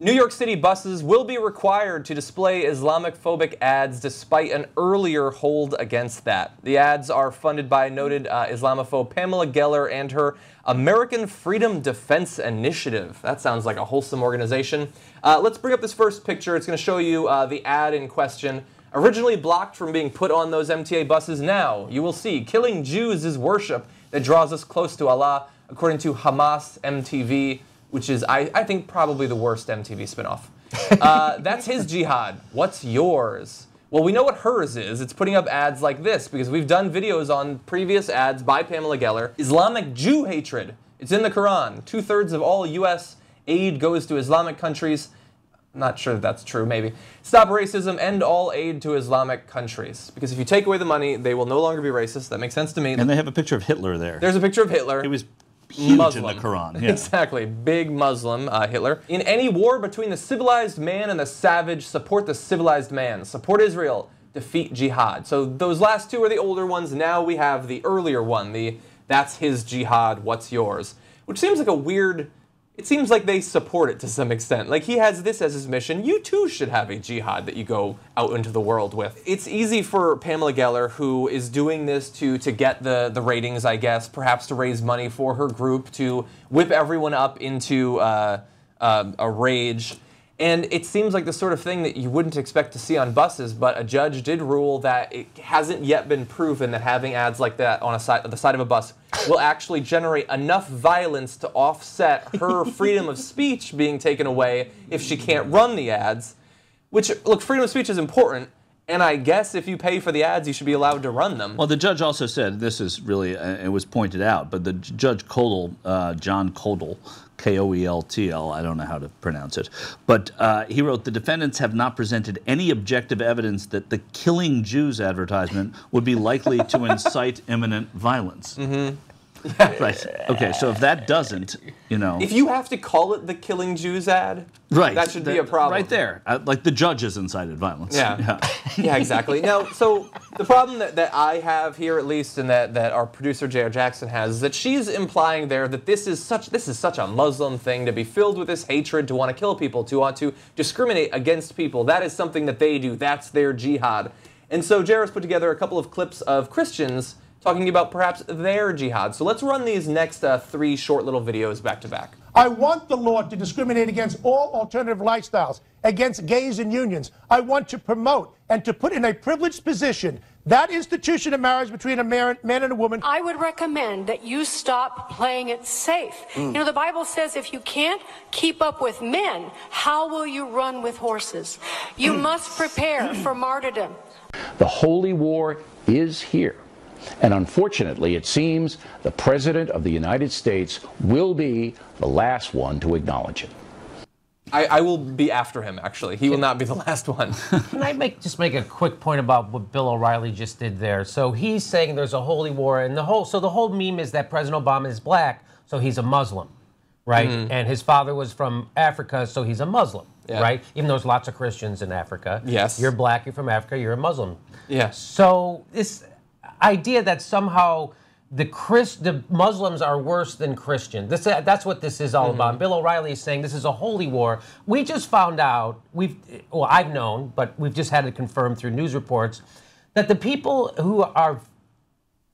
New York City buses will be required to display Islamophobic ads despite an earlier hold against that. The ads are funded by noted Islamophobe Pamela Geller and her American Freedom Defense Initiative. That sounds like a wholesome organization. Let's bring up this first picture. It's going to show you the ad in question. Originally blocked from being put on those MTA buses, now you will see killing Jews is worship that draws us close to Allah, according to Hamas MTV, which is, I think, probably the worst MTV spinoff. That's his jihad. What's yours? Well, we know what hers is. It's putting up ads like this, because we've done videos on previous ads by Pamela Geller. Islamic Jew hatred. It's in the Quran. 2/3 of all U.S. aid goes to Islamic countries. I'm not sure that that's true, maybe. Stop racism, end all aid to Islamic countries. Because if you take away the money, they will no longer be racist. That makes sense to me. And they have a picture of Hitler there. There's a picture of Hitler. He was huge Muslim. in the Quran. Yeah. Exactly. Big Muslim Hitler. In any war between the civilized man and the savage, support the civilized man. Support Israel. Defeat jihad. So those last two are the older ones. Now we have the earlier one. That's his jihad, what's yours? Which seems like a weird... It seems like they support it to some extent. Like, he has this as his mission. You too should have a jihad that you go out into the world with. It's easy for Pamela Geller, who is doing this to get the ratings, I guess, perhaps to raise money for her group, to whip everyone up into a rage. And it seems like the sort of thing that you wouldn't expect to see on buses, but a judge did rule that it hasn't yet been proven that having ads like that on the side of a bus will actually generate enough violence to offset her freedom of speech being taken away if she can't run the ads. Which, look, freedom of speech is important, and I guess if you pay for the ads, you should be allowed to run them. Well, the judge also said, this is really, it was pointed out, but the Judge Kodal, John Kodal, K-O-E-L-T-L, I don't know how to pronounce it, but he wrote, the defendants have not presented any objective evidence that the killing Jews advertisement would be likely to incite imminent violence. Mm-hmm. Right. Okay, so if that doesn't, you know... If you have to call it the killing Jews ad, right, that should be a problem. Right there. Like the judge has incited violence. Yeah, yeah, exactly. Now, so the problem that I have here, at least, and that our producer, J.R. Jackson, has, is that she's implying there that this is such a Muslim thing, to be filled with this hatred, to want to kill people, to want to discriminate against people. That is something that they do. That's their jihad. And so J.R. has put together a couple of clips of Christians talking about perhaps their jihad. So let's run these next 3 short little videos back to back. I want the law to discriminate against all alternative lifestyles, against gays and unions. I want to promote and to put in a privileged position that institution of marriage between a man and a woman. I would recommend that you stop playing it safe. You know, the Bible says if you can't keep up with men, how will you run with horses? You must prepare for martyrdom. The holy war is here. And unfortunately, it seems the President of the United States will be the last one to acknowledge it. I will be after him, actually. He will not be the last one. Can I just make a quick point about what Bill O'Reilly just did there? So he's saying there's a holy war, and the whole meme is that President Obama is black, so he's a Muslim, right? Mm-hmm. And his father was from Africa, so he's a Muslim, right? Even though there's lots of Christians in Africa. Yes. You're black, you're from Africa, you're a Muslim. Yes. So this idea that somehow the Muslims are worse than Christians. That's what this is all about. Bill O'Reilly is saying this is a holy war. We just found out, I've known, but we've just had it confirmed through news reports, that the people who are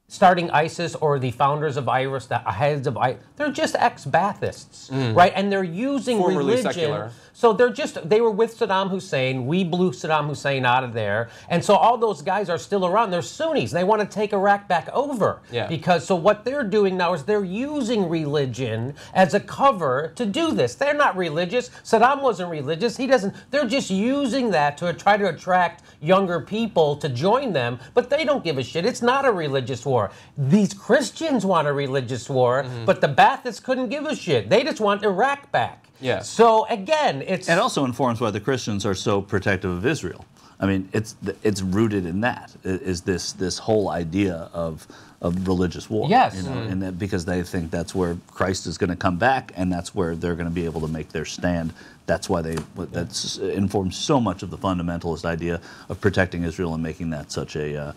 starting ISIS or the founders of IRIS, the heads of ISIS, they're just ex-Baathists, right? And they're using formerly religion. Secular. So they were with Saddam Hussein. We blew Saddam Hussein out of there. And so all those guys are still around. They're Sunnis. They want to take Iraq back over. Yeah. Because so what they're doing now is they're using religion as a cover to do this. They're not religious. Saddam wasn't religious. They're just using that to try to attract younger people to join them. But they don't give a shit. It's not a religious war. These Christians want a religious war, but the Baathists couldn't give a shit. They just want Iraq back. Yeah. So again, it also informs why the Christians are so protective of Israel. I mean, it's rooted in that. Is this whole idea of religious war. Yes. You know, and that because they think that's where Christ is going to come back, and that's where they're going to be able to make their stand. That's why that informs so much of the fundamentalist idea of protecting Israel and making that such a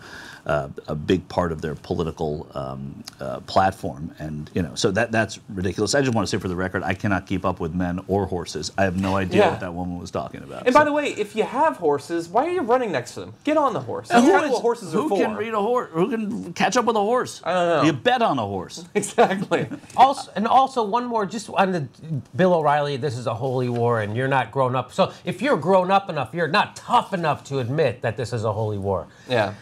big part of their political platform. And so that's ridiculous. I just want to say for the record, I cannot keep up with men or horses. I have no idea what that woman was talking about. And by the way, if you have horses, why are you running next to them? Get on the horse. That's kind of what horses are for. Who can read a horse? Who can catch up with a horse? I don't know. You bet on a horse. Exactly. Also one more, just on the Bill O'Reilly, this is a holy war and you're not grown up. So if you're grown up enough, you're not tough enough to admit that this is a holy war. Yeah.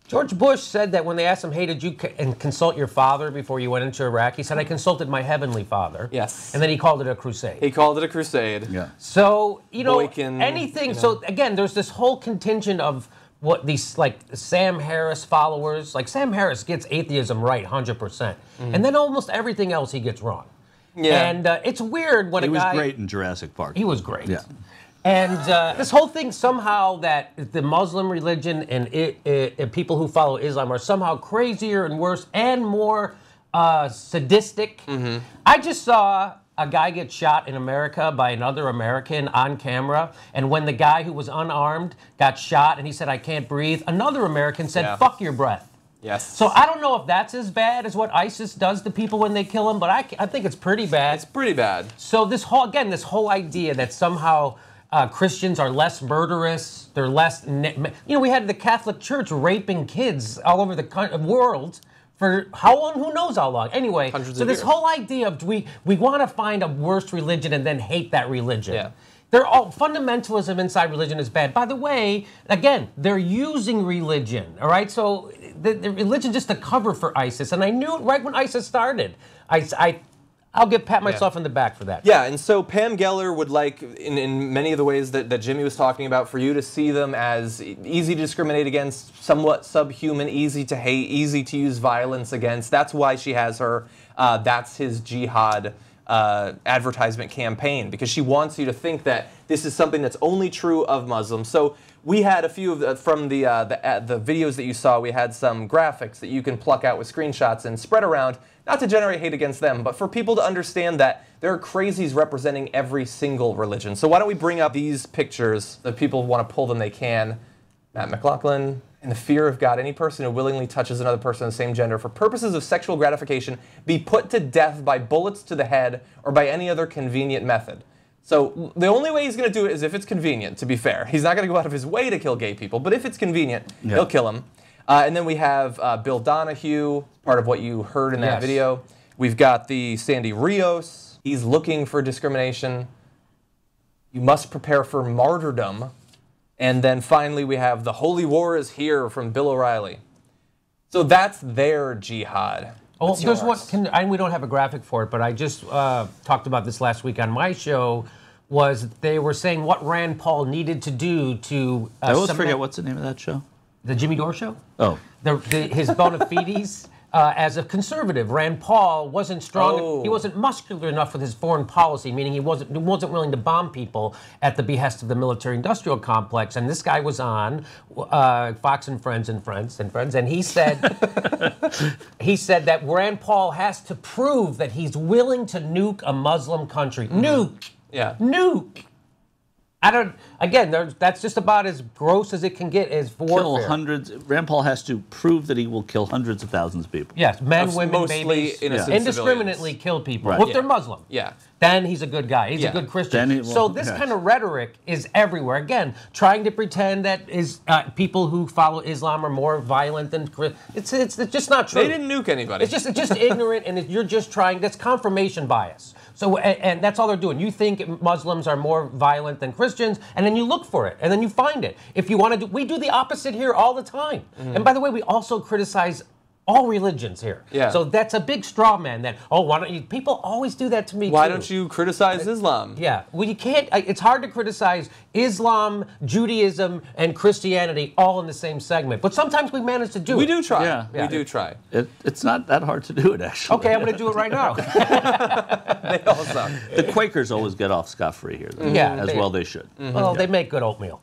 George Bush said that when they asked him, hey, did you consult your father before you went into Iraq? He said, I consulted my heavenly father. Yes. And then he called it a crusade. He called it a crusade. Yeah. So, Boykin, anything. So, again, there's this whole contingent of what these, like, Sam Harris followers. Like, Sam Harris gets atheism right 100%. And then almost everything else he gets wrong. Yeah. And it's weird when he was great in Jurassic Park. He was great. Yeah. And this whole thing somehow that the Muslim religion and people who follow Islam are somehow crazier and worse and more sadistic. I just saw a guy get shot in America by another American on camera, and when the guy who was unarmed got shot and he said, I can't breathe, another American said, fuck your breath. Yes. So I don't know if that's as bad as what ISIS does to people when they kill them, but I think it's pretty bad. It's pretty bad. So this whole idea that somehow Christians are less murderous, they're less... we had the Catholic Church raping kids all over the world for how long? Who knows how long? Anyway, so this whole idea of we want to find a worse religion and then hate that religion. Yeah. Fundamentalism inside religion is bad. By the way, again, they're using religion, all right? So the religion just a cover for ISIS. And I knew it right when ISIS started. I'll pat myself in the back for that. Yeah, and so Pam Geller would like, in many of the ways that Jimmy was talking about, for you to see them as easy to discriminate against, somewhat subhuman, easy to hate, easy to use violence against. That's why she has her, that's his jihad advertisement campaign, because she wants you to think that this is something that's only true of Muslims. So we had a few from the videos that you saw, we had some graphics that you can pluck out with screenshots and spread around, not to generate hate against them, but for people to understand that there are crazies representing every single religion. So why don't we bring up these pictures? If people want to pull them, they can. Matt McLaughlin. In the fear of God, any person who willingly touches another person of the same gender for purposes of sexual gratification be put to death by bullets to the head or by any other convenient method. So the only way he's going to do it is if it's convenient, to be fair. He's not going to go out of his way to kill gay people, but if it's convenient, he'll kill them. And then we have Bill Donahue, part of what you heard in that video. We've got the Sandy Rios. He's looking for discrimination. You must prepare for martyrdom. And then finally we have the Holy War is here from Bill O'Reilly. So that's their jihad. Oh, there's we don't have a graphic for it, but I just talked about this last week on my show. Was they were saying what Rand Paul needed to do to... I always forget what's the name of that show. The Jimmy Dore Show? Oh. His bona fides as a conservative. Rand Paul wasn't strong. He wasn't muscular enough with his foreign policy, meaning he wasn't willing to bomb people at the behest of the military-industrial complex. And this guy was on Fox and Friends, and he said that Rand Paul has to prove that he's willing to nuke a Muslim country. Nuke. Yeah. Nuke. That's just about as gross as it can get as warfare. Kill hundreds. Rand Paul has to prove that he will kill hundreds of thousands of people. Yes, men, women, mostly babies, civilians. indiscriminately kill people. Right. Well, if they're Muslim. Yeah. Then he's a good guy. He's a good Christian. So this kind of rhetoric is everywhere. Again, trying to pretend that people who follow Islam are more violent than Christians. It's just not true. They didn't nuke anybody. It's just ignorant, and you're just trying. That's confirmation bias. So and that's all they're doing. You think Muslims are more violent than Christians, and then you look for it, and then you find it. If you want to we do the opposite here all the time. And by the way, we also criticize all religions here. Yeah. So that's a big straw man that, why don't you, people always do that to me Why too. don't you criticize Islam? Yeah, well you can't, it's hard to criticize Islam, Judaism, and Christianity all in the same segment, but sometimes we manage to do it. We do try. Yeah. We do try. It's not that hard to do it, actually. Okay, I'm going to do it right now. They all suck. The Quakers always get off scot-free here, though, as well they should. Well, they make good oatmeal.